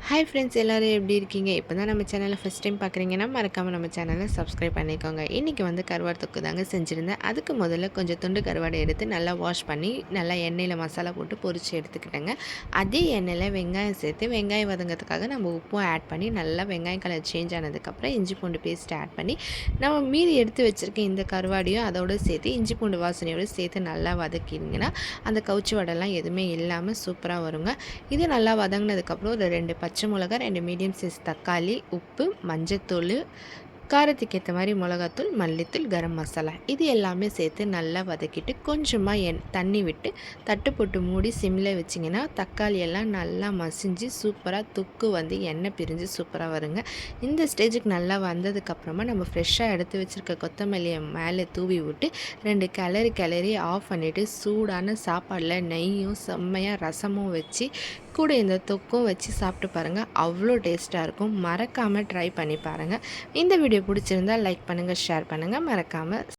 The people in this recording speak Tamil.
ஹாய் ஃப்ரெண்ட்ஸ், எல்லோரும் எப்படி இருக்கீங்க? இப்போ தான் நம்ம சேனலை ஃபஸ்ட் டைம் பார்க்குறீங்கன்னா மறக்காமல் நம்ம சேனலை சப்ஸ்கிரைப் பண்ணிக்கோங்க. இன்றைக்கி கருவாடு தொக்கு தாங்க செஞ்சுருந்தேன். அதுக்கு முதல்ல கொஞ்சம் துண்டு கருவாடை எடுத்து நல்லா வாஷ் பண்ணி நல்லா எண்ணெயில் மசாலா போட்டு பொரித்து எடுத்துக்கிட்டேங்க. அதே எண்ணெயில் வெங்காயம் சேர்த்து வெங்காயம் வதங்கிறதுக்காக நம்ம உப்பும் ஆட் பண்ணி நல்லா வெங்காயம் கலர் சேஞ்ச் ஆனதுக்கப்புறம் இஞ்சி பூண்டு பேஸ்ட்டு ஆட் பண்ணி நம்ம மீதி எடுத்து வச்சுருக்க இந்த கருவாடையும் அதோடு சேர்த்து இஞ்சி பூண்டு வாசனையோடு சேர்த்து நல்லா வதக்கிங்கன்னா அந்த கவுச்சி வடைலாம் எதுவுமே இல்லாமல் சூப்பராக வருங்க. இது நல்லா வதங்கினதுக்கப்புறம் ஒரு 2 பச்சை மிளகாய், 2 மீடியம் சைஸ் தக்காளி, உப்பு, மஞ்சத்தூள், காரத்துக்கு ஏற்ற மாதிரி மிளகாத்தூள், மல்லித்தூள், கரம் மசாலா இது எல்லாமே சேர்த்து நல்லா வதக்கிட்டு கொஞ்சமாக தண்ணி விட்டு தட்டு போட்டு மூடி சிம்மில் வச்சிங்கன்னா தக்காளி எல்லாம் நல்லா மசிஞ்சு சூப்பராக தொக்கு எண்ணெய் பிரிஞ்சு சூப்பராக வருங்க. இந்த ஸ்டேஜுக்கு நல்லா வந்ததுக்கப்புறமா நம்ம ஃப்ரெஷ்ஷாக எடுத்து வச்சுருக்க கொத்தமல்லியை மேலே தூவி விட்டு 2 கிளறி ஆஃப் பண்ணிவிட்டு சூடான சாப்பாடில் நெய்யும் செம்மையாக ரசமும் வச்சு கூட இந்த தொக்கும் வச்சு சாப்பிட்டு பாருங்கள். அவ்வளோ டேஸ்ட்டாக இருக்கும். மறக்காமல் ட்ரை பண்ணி பாருங்கள். இந்த வீடியோ பிடிச்சிருந்தால் லைக் பண்ணுங்கள், ஷேர் பண்ணுங்கள். மறக்காமல்